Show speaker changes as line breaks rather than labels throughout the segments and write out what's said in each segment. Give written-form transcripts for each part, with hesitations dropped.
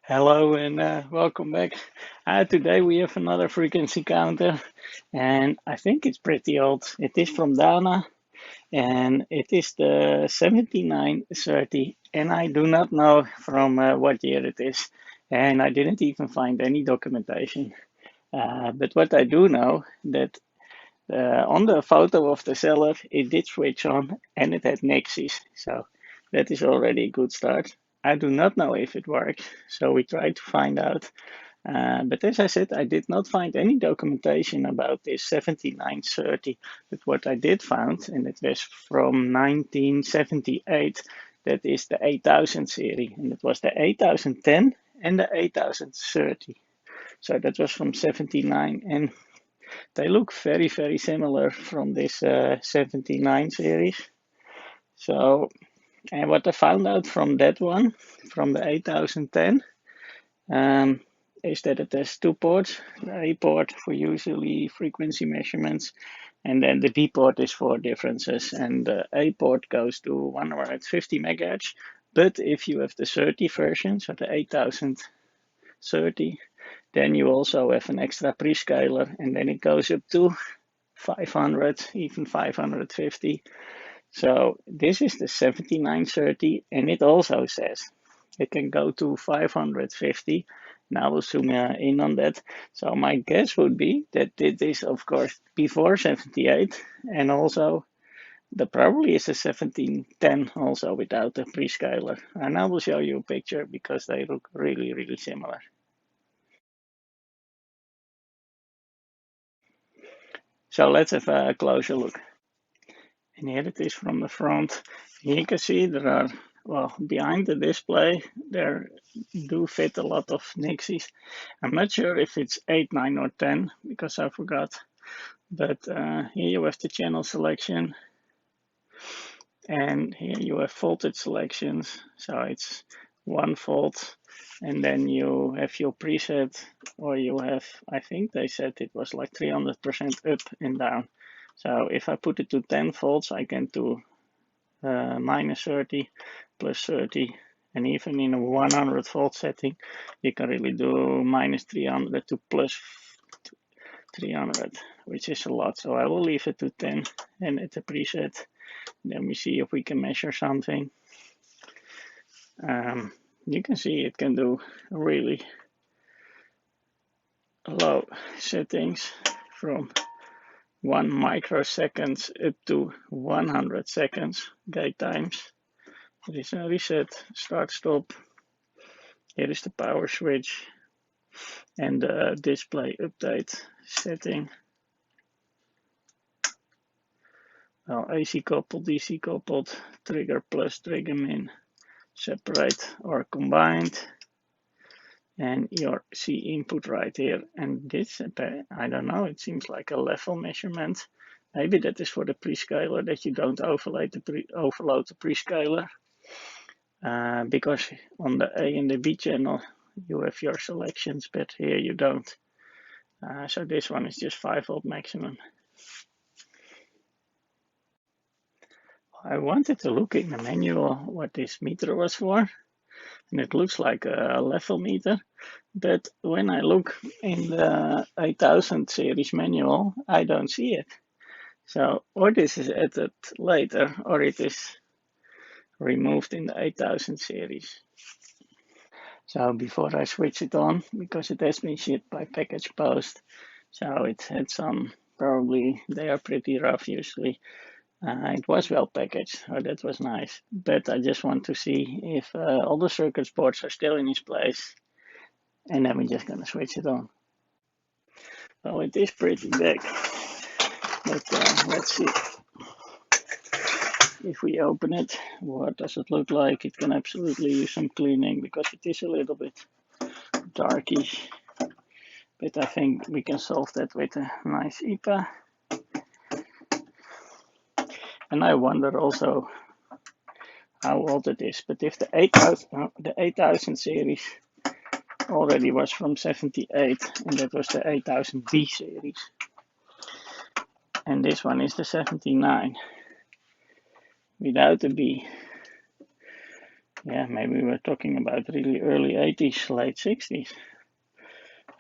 Hello and welcome back. Today we have another frequency counter, and I think it's pretty old. It is from Dana, and it is the 7930, and I do not know from what year it is, and I didn't even find any documentation. But what I do know that on the photo of the seller, it did switch on, and it had NIXIEs, so that is already a good start. I do not know if it works, so we tried to find out. But as I said, I did not find any documentation about this 7930. But what I did find, and it was from 1978, that is the 8000 series, and it was the 8010 and the 8030. So that was from 79, and they look very, very similar from this 79 series. So, and what I found out from that one, from the 8010, um, is that it has two ports, the A port for usually frequency measurements, and then the B port is for differences. And the A port goes to 150 megahertz. But if you have the 30 version, so the 8030, then you also have an extra prescaler, and then it goes up to 500, even 550. So this is the 7930, and it also says it can go to 550. Now we'll zoom in on that. So my guess would be that it is, of course, before 78, and also there probably is a 1710 also without the prescaler. And I will show you a picture because they look really, really similar. So let's have a closer look. And here it is from the front. Here you can see there are, well, behind the display, there do fit a lot of NIXIEs. I'm not sure if it's 8, 9, or 10 because I forgot. But here you have the channel selection. And here you have voltage selections. So it's 1 volt. And then you have your preset, or you have, I think they said it was like 300% up and down. So if I put it to 10 volts, I can do minus 30, plus 30, and even in a 100 volt setting, you can really do minus 300 to plus 300, which is a lot. So I will leave it to 10 and it's a preset. Then we see if we can measure something. You can see it can do really low settings from 1 microseconds up to 100 seconds gate times. There is a reset, start, stop. Here is the power switch and the display update setting. Well, AC coupled, DC coupled, trigger plus, trigger min, separate or combined. And your C input right here. And this, I don't know, it seems like a level measurement. Maybe that is for the prescaler, that you don't overload the prescaler. Because on the A and the B channel, you have your selections, but here you don't. So this one is just 5 volt maximum. I wanted to look in the manual what this meter was for, and it looks like a level meter. But when I look in the 8000 series manual, I don't see it. So, or this is added later, or it is removed in the 8000 series. So before I switch it on, because it has been shipped by package post, so it had some, probably they are pretty rough usually. It was well packaged, so that was nice. But I just want to see if all the circuit boards are still in its place, and then we're just gonna switch it on. Well, it is pretty big, but let's see. If we open it, what does it look like? It can absolutely use some cleaning because it is a little bit darkish. But I think we can solve that with a nice IPA. And I wonder also how old it is. But if the 8000 series already was from 78, and that was the 8000B series, and this one is the 79 without the B, Yeah, maybe we're talking about really early 80s, late 60s.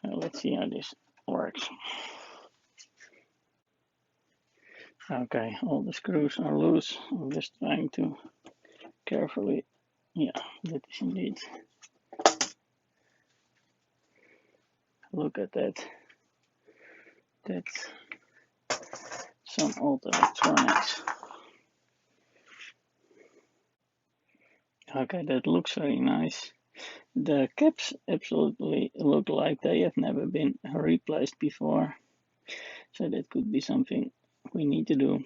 Let's see how this works. Okay, all the screws are loose. I'm just trying to carefully, yeah, that is indeed. Look at that. That's some old electronics. Okay, that looks very nice. The caps absolutely look like they have never been replaced before. So that could be something we need to do.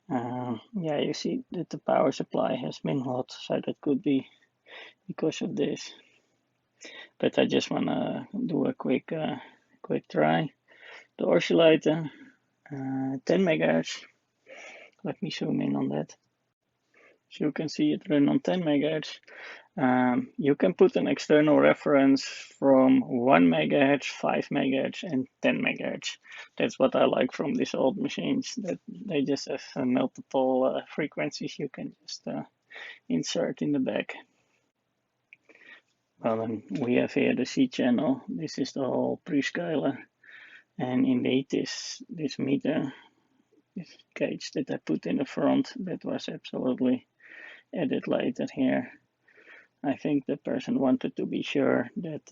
Yeah, you see that the power supply has been hot, so that could be because of this. But I just want to do a quick try. The oscillator, 10 megahertz. Let me zoom in on that. So you can see it run on 10 megahertz. You can put an external reference from 1 megahertz, 5 megahertz, and 10 megahertz. That's what I like from these old machines, that they just have multiple frequencies you can just insert in the back. Well, then we have here the C channel. This is the whole prescaler. And indeed, this meter, this gauge that I put in the front, that was absolutely added later here. I think the person wanted to be sure that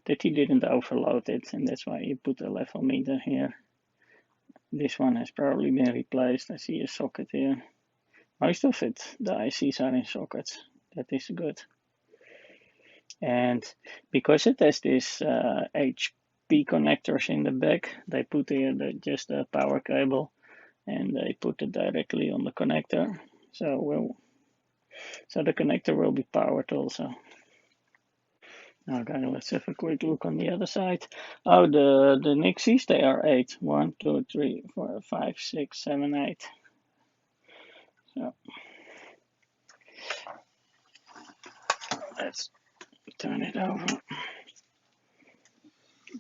that he didn't overload it, and that's why he put a level meter here. This one has probably been replaced. I see a socket here. Most of it, the ICs are in sockets. That is good. And because it has this HP connectors in the back, they put here just a power cable, and they put it directly on the connector. So the connector will be powered also. Okay, let's have a quick look on the other side. Oh, the NIXIEs, they are 8. 1, 2, 3, 4, 5, 6, 7, 8. So let's turn it over.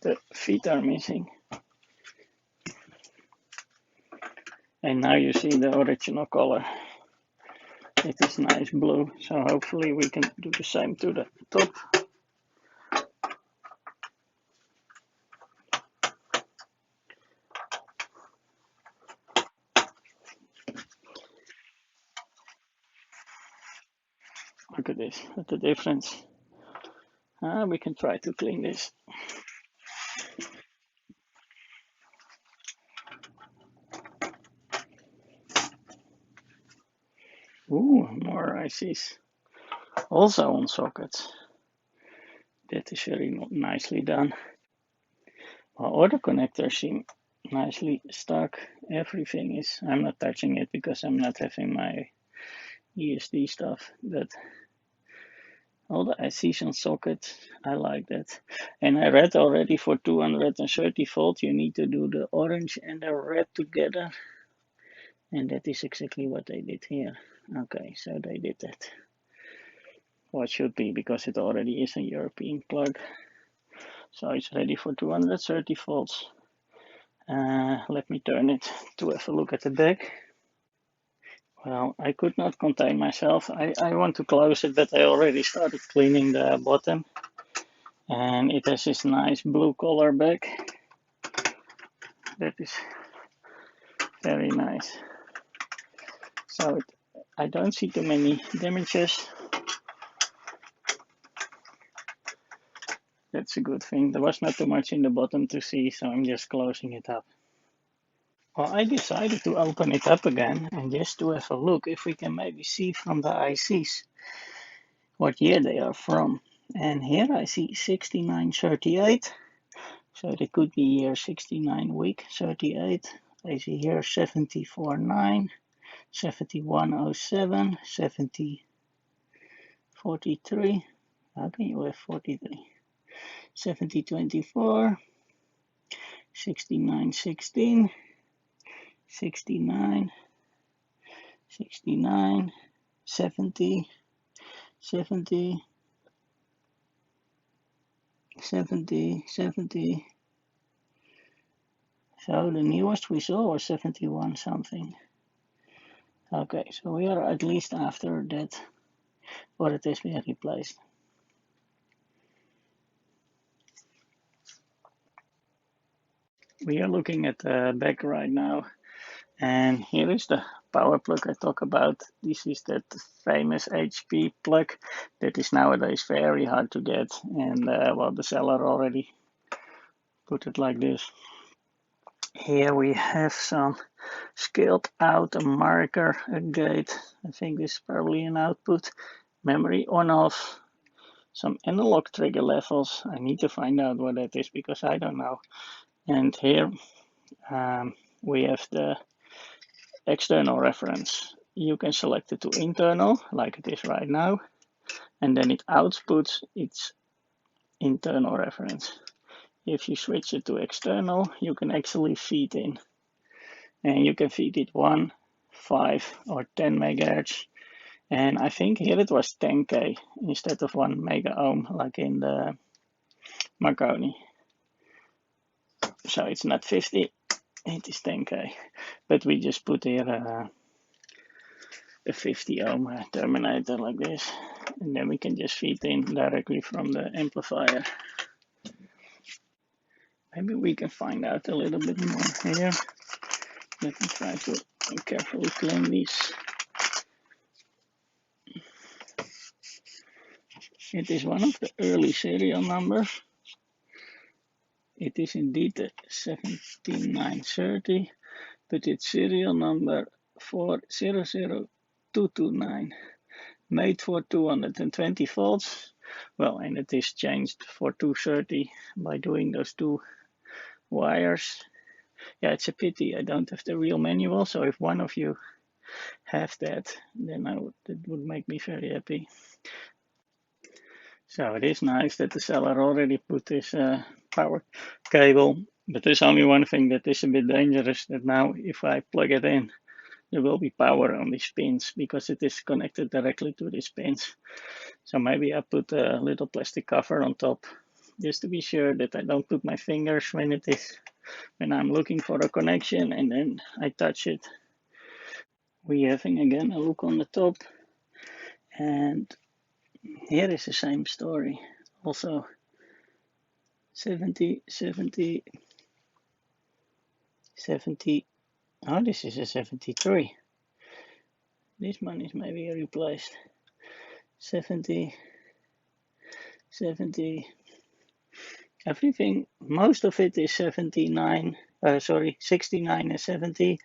The feet are missing. And now you see the original color. It is nice blue, so hopefully we can do the same to the top. Look at this, at the difference. We can try to clean this. Ooh, more ICs. Also on sockets. That is very nicely done. Well, all the connectors seem nicely stuck. Everything is, I'm not touching it because I'm not having my ESD stuff, but all the ICs on socket, I like that. And I read already for 230 volt, you need to do the orange and the red together. And that is exactly what they did here. Okay, so they did that. Well, it should be because it already is a European plug. So it's ready for 230 volts. Let me turn it to have a look at the back. Well, I could not contain myself. I want to close it, but I already started cleaning the bottom. And it has this nice blue color back. That is very nice. So I don't see too many damages. That's a good thing. There was not too much in the bottom to see, so I'm just closing it up. Well, I decided to open it up again and just to have a look if we can maybe see from the ICs what year they are from. And here I see 6938, so they could be year 69 week 38. I see here 74.9, 7107, 7043. How can you have 43? 7024, 6916, 69, 69, 70, 70, 70, 70. So the newest we saw was 71 something. Okay, so we are at least after that, or it has been replaced. We are looking at the back right now, and here is the power plug I talk about. This is that famous HP plug that is nowadays very hard to get, and well, the seller already put it like this. Here we have some scaled out a marker, a gate. I think this is probably an output. Memory on off. Some analog trigger levels. I need to find out what that is because I don't know. And here we have the external reference. You can select it to internal, like it is right now, and then it outputs its internal reference. If you switch it to external, you can actually feed in, and you can feed it 1, 5, or 10 megahertz. And I think here it was 10K instead of 1 mega ohm, like in the Marconi. So it's not 50, it is 10K. But we just put here a 50 ohm terminator like this, and then we can just feed in directly from the amplifier. Maybe we can find out a little bit more here. Let me try to carefully clean these. It is one of the early serial numbers. It is indeed the 17930, but its serial number 400229, made for 220 volts. Well, and it is changed for 230 by doing those two wires. Yeah, it's a pity I don't have the real manual, so if one of you have that, then it would make me very happy. So it is nice that the seller already put this power cable, but there's only one thing that is a bit dangerous, that now if I plug it in, there will be power on these pins because it is connected directly to these pins. So maybe I put a little plastic cover on top just to be sure that I don't put my fingers when I'm looking for a connection and then I touch it. We're having again a look on the top, and here is the same story. Also 70, 70, 70. Oh, this is a 73. This one is maybe replaced. 70, 70. Everything, most of it is 69, 69 and 70.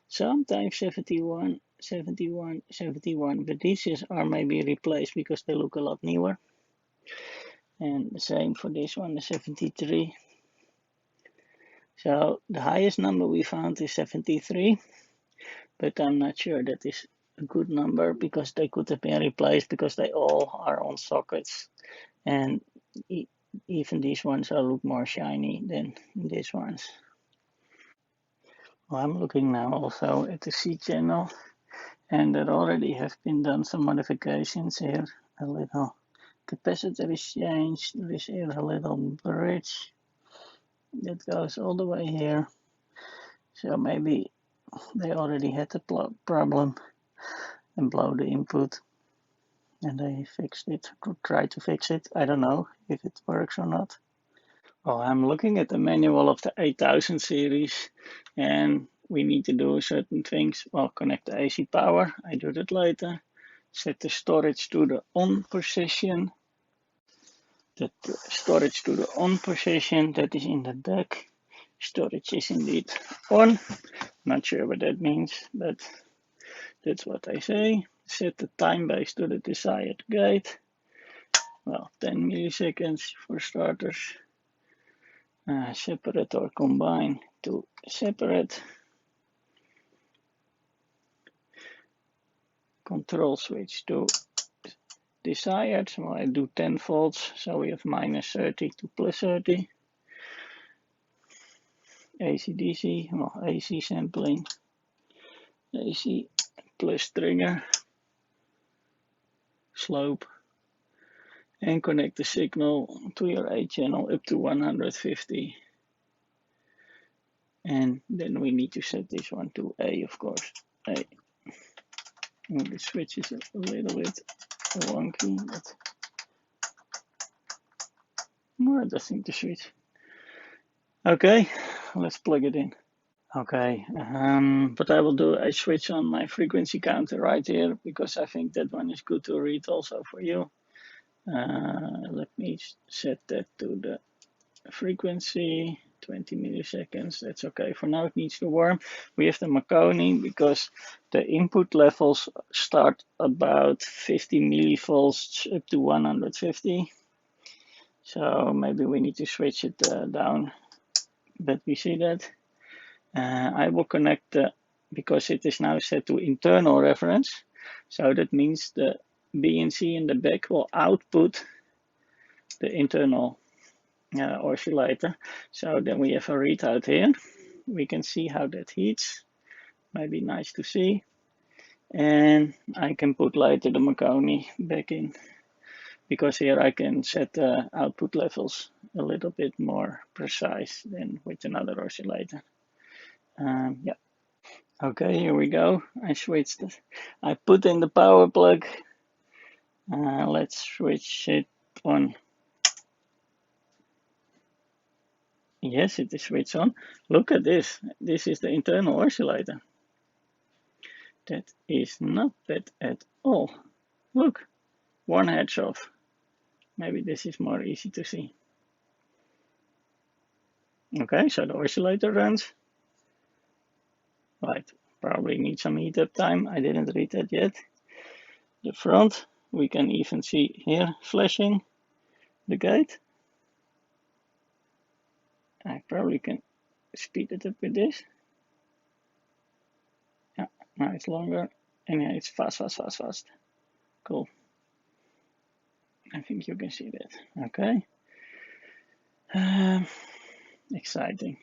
Sometimes 71, 71, 71, but these are maybe replaced because they look a lot newer. And the same for this one, the 73. So the highest number we found is 73, but I'm not sure that is a good number because they could have been replaced because they all are on sockets, and even these ones look more shiny than these ones. Well, I'm looking now also at the C channel, and there already have been done some modifications here. A little capacitor is changed. There is here a little bridge that goes all the way here. So maybe they already had the problem and blow the input, and they fixed it, try to fix it. I don't know if it works or not. Well, I'm looking at the manual of the 8000 series, and we need to do certain things. Well, connect the AC power, I do that later. Set the storage to the on position. The storage to the on position, that is in the back. Storage is indeed on. Not sure what that means, but that's what I say. Set the time base to the desired gate. Well, 10 milliseconds for starters. Separate or combine to separate. Control switch to desired. So I do 10 volts, so we have minus 30 to plus 30. AC DC, well, AC sampling. AC plus trigger. Slope. And connect the signal to your A channel up to 150. And then we need to set this one to A, of course. A. The switch is a little bit wonky, but no, it does seem to switch. Okay, let's plug it in. Okay, but I will do a switch on my frequency counter right here because I think that one is good to read also for you. Let me set that to the frequency, 20 milliseconds. That's okay. For now, it needs to warm. We have the Marconi because the input levels start about 50 millivolts up to 150. So maybe we need to switch it down, but we see that. I will connect because it is now set to internal reference. So that means the BNC in the back will output the internal oscillator. So then we have a readout here. We can see how that heats. Might be nice to see. And I can put later the Marconi back in because here I can set the output levels a little bit more precise than with another oscillator. Yeah. Okay, here we go. I switched it. I put in the power plug. Let's switch it on. Yes, it is switched on. Look at this. This is the internal oscillator. That is not bad at all. Look, one edge off. Maybe this is more easy to see. Okay, so the oscillator runs. Right, probably need some heat up time. I didn't read that yet. The front, we can even see here flashing the gate. I probably can speed it up with this. Yeah, now it's longer. And yeah, it's fast, fast, fast, fast. Cool. I think you can see that. Okay. Exciting.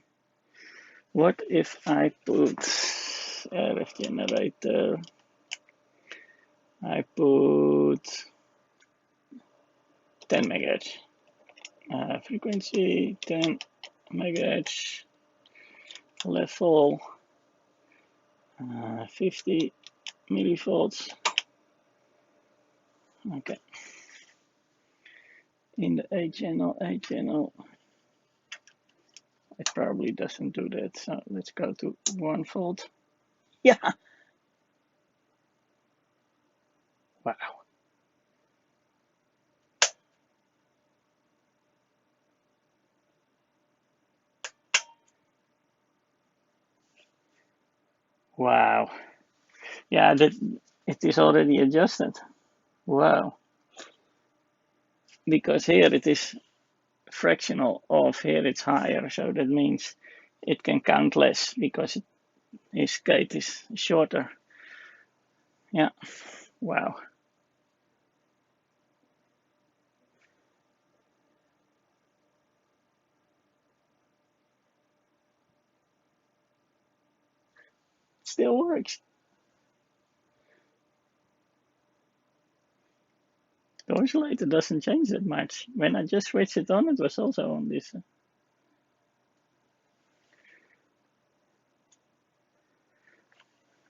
What if I put RF generator? I put 10 megahertz. Frequency 10 megahertz. Level 50 millivolts. Okay. In the A channel, it probably doesn't do that. So let's go to 1 volt. Yeah. Wow. Wow. Yeah, that it is already adjusted. Wow. Because here it is fractional of, here it's higher, so that means it can count less because his gate is shorter. Yeah. Wow. Still works. The oscillator doesn't change that much. When I just switched it on, it was also on this.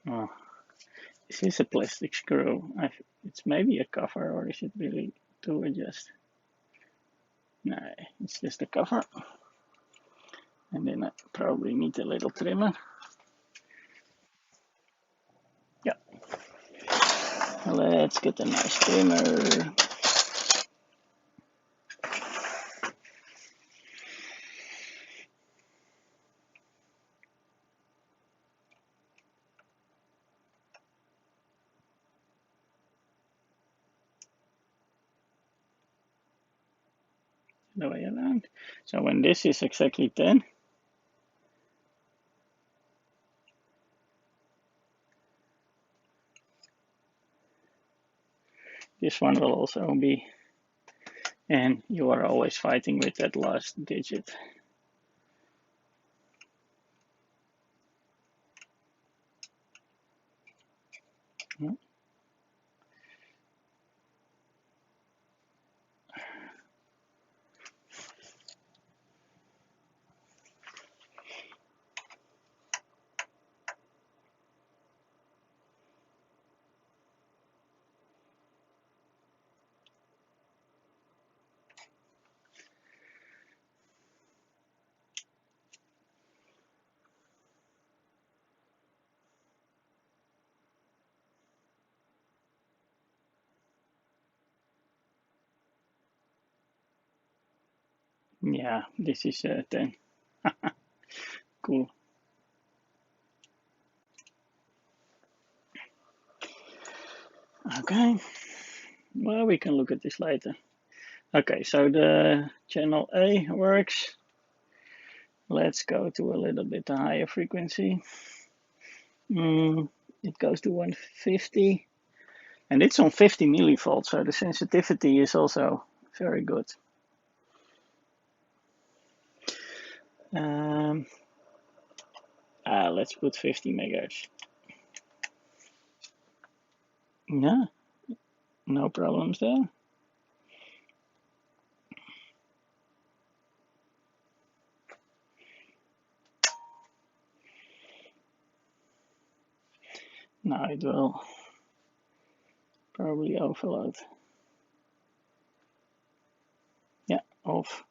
Oh, this is a plastic screw. It's maybe a cover, or is it really to adjust? No, it's just a cover. And then I probably need a little trimmer. Yeah. Let's get a nice trimmer. The way around. So when this is exactly 10, this one will also be, and you are always fighting with that last digit. Yeah, this is 10. Cool. Okay, well, we can look at this later. Okay, so the channel A works. Let's go to a little bit higher frequency. It goes to 150, and it's on 50 millivolts, so the sensitivity is also very good. Let's put 50 megahertz. Yeah, no problems there. Now it will probably overload. Yeah, off.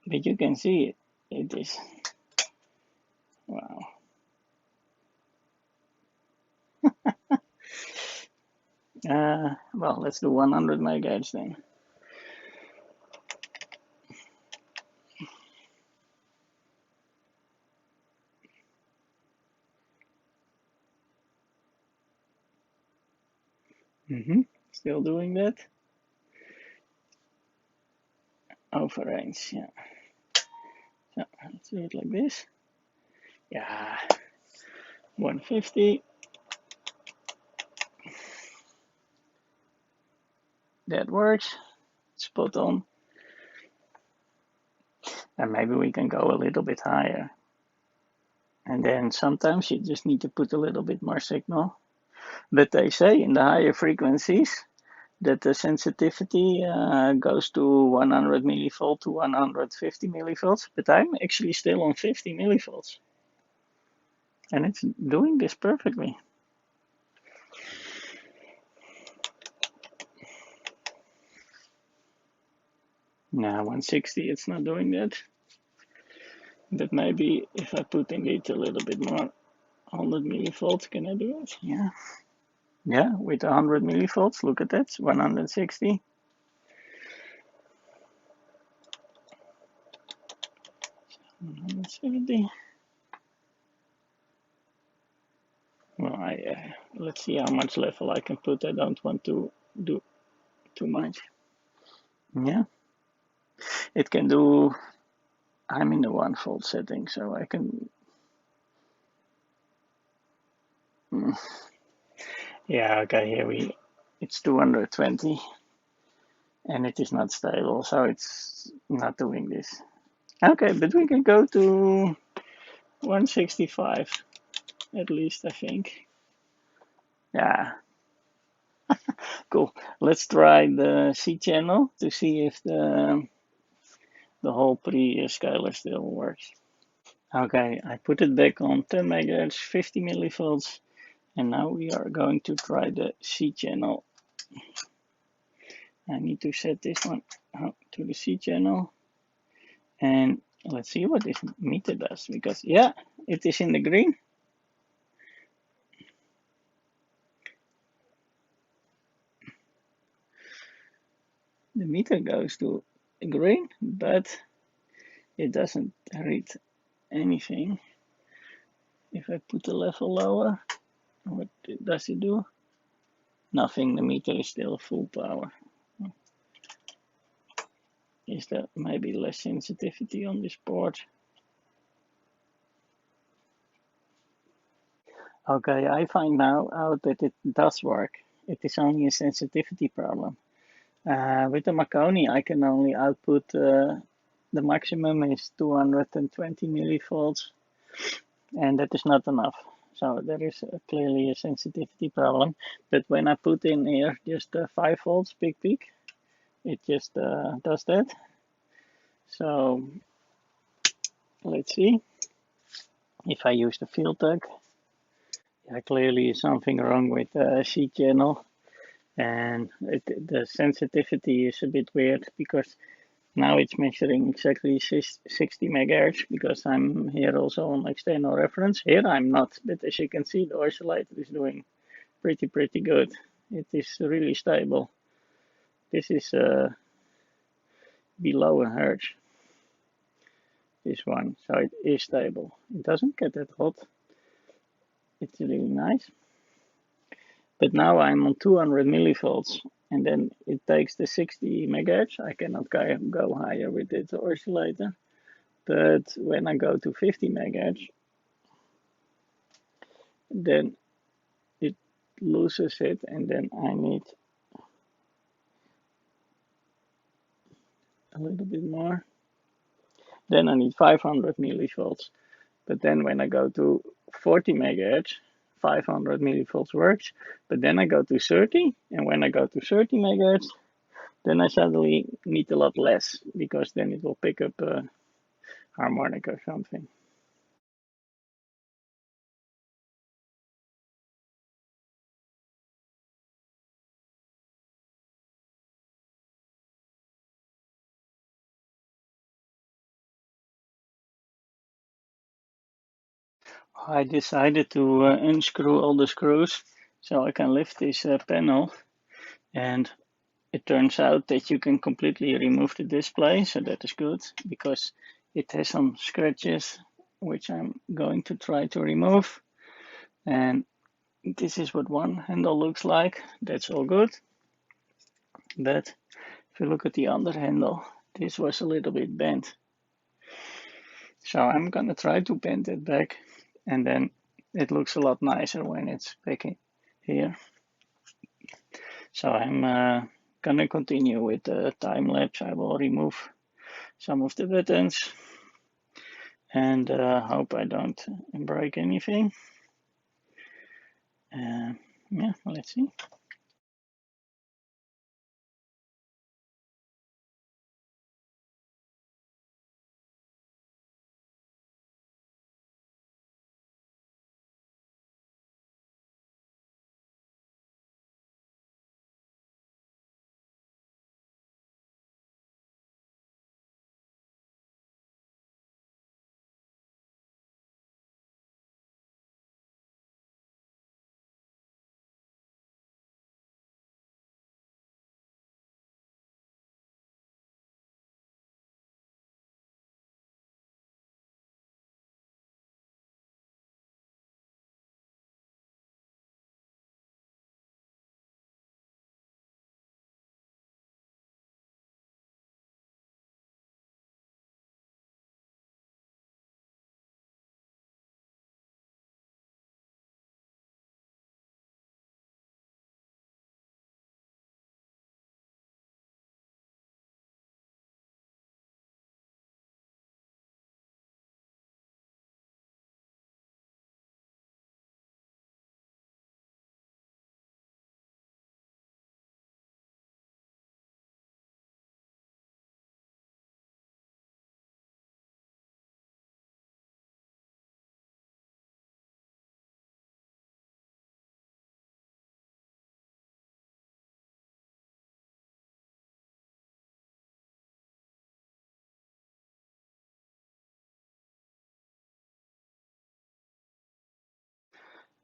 But you can see it is. Wow. Well, let's do 100 megahertz then. Still doing that. Over range, yeah. So let's do it like this. Yeah, 150. That works. Spot on. And maybe we can go a little bit higher. And then sometimes you just need to put a little bit more signal. But they say in the higher frequencies that the sensitivity goes to 100 millivolt to 150 millivolts. But I'm actually still on 50 millivolts. And it's doing this perfectly. Now 160, it's not doing that. But maybe if I put in it a little bit more, 100 millivolts, can I do it? Yeah. Yeah, with 100 millivolts, look at that, 160. One 170. Well, let's see how much level I can put. I don't want to do too much. Yeah, it can do. I'm in the 1 volt setting, so I can. Yeah, okay, here it's 220, and it is not stable, so it's not doing this. Okay, but we can go to 165 at least, I think. Yeah, cool. Let's try the C channel to see if the whole pre-scaler still works. Okay, I put it back on 10 megahertz, 50 millivolts, and now we are going to try the C channel. I need to set this one to the C channel, and let's see what this meter does, because yeah, it is in the green. The meter goes to green, but it doesn't read anything. If I put the level lower, what does it do? Nothing, the meter is still full power. Is there maybe less sensitivity on this port? Okay, I find now out that it does work. It is only a sensitivity problem. With the Marconi, I can only output, the maximum is 220 millivolts, and that is not enough. So there is clearly a sensitivity problem. But when I put in here just 5 volts peak, it just does that. So let's see if I use the field tag. Yeah, clearly something wrong with the C channel, and the sensitivity is a bit weird because now it's measuring exactly 60 megahertz because I'm here also on external reference. Here I'm not, but as you can see, the oscillator is doing pretty good. It is really stable. This is below a hertz, this one, so it is stable. It doesn't get that hot. It's really nice. But now I'm on 200 millivolts, and then it takes the 60 megahertz. I cannot go higher with this oscillator. But when I go to 50 megahertz, then it loses it, and then I need a little bit more. Then I need 500 millivolts. But then when I go to 40 megahertz, 500 millivolts works. But then I go to 30, and when I go to 30 megahertz, then I suddenly need a lot less, because then it will pick up a harmonic or something. I decided to unscrew all the screws so I can lift this panel, and it turns out that you can completely remove the display, so that is good, because it has some scratches which I'm going to try to remove. And this is what one handle looks like. That's all good. But if you look at the other handle, this was a little bit bent. So I'm gonna try to bend it back, and then it looks a lot nicer when it's back here. So I'm gonna continue with the time lapse. I will remove some of the buttons and hope I don't break anything. Yeah, let's see.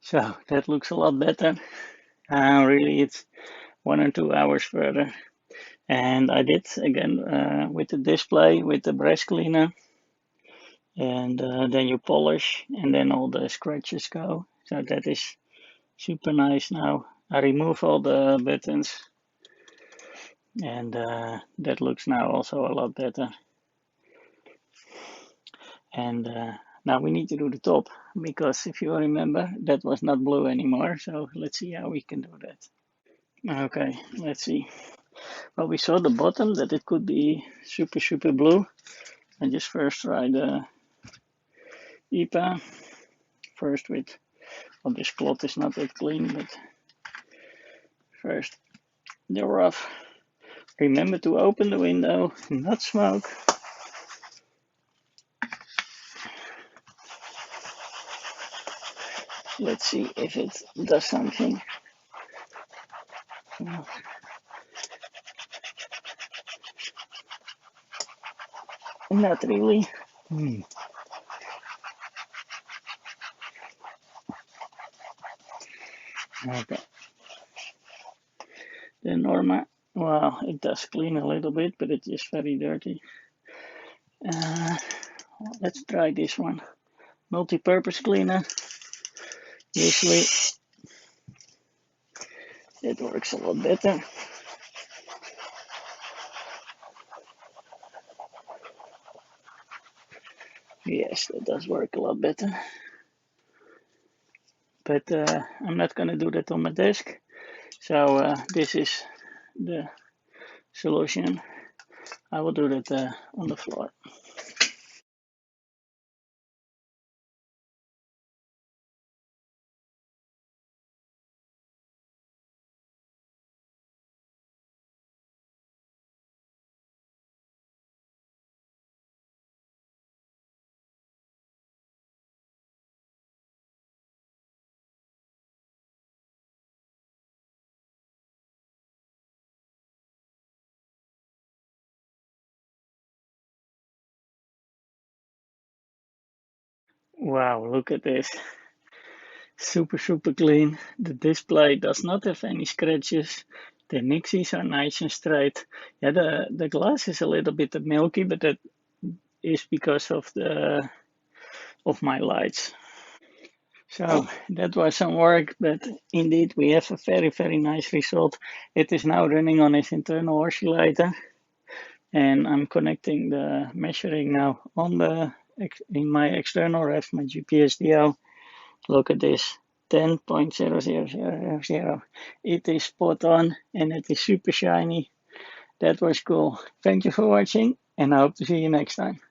So that looks a lot better. Really, it's 1 or 2 hours further. And I did again with the display, with the brush cleaner, and then you polish, and then all the scratches go. So that is super nice now. I remove all the buttons, and that looks now also a lot better. And now we need to do the top, because if you remember, that was not blue anymore. So let's see how we can do that. Okay, let's see. Well, we saw the bottom that it could be super blue. I just first try the EPA first with, well, this cloth is not that clean, but first the rough. Remember to open the window, not smoke. Let's see if it does something. Not really. Okay. The Norma Well, it does clean a little bit, but it's just very dirty. Let's try this one. Multi-purpose cleaner. Usually it works a lot better. Yes, that does work a lot better. But I'm not going to do that on my desk. So this is the solution. I will do that on the floor. Wow, look at this. Super, super clean. The display does not have any scratches. The NIXIEs are nice and straight. Yeah, the glass is a little bit milky, but that is because of my lights. So that was some work, but indeed we have a very, very nice result. It is now running on its internal oscillator, and I'm connecting the measuring now on the in my external ref, my GPSDO. Look at this, 10.00000. It is spot on, and it is super shiny. That was cool. Thank you for watching, and I hope to see you next time.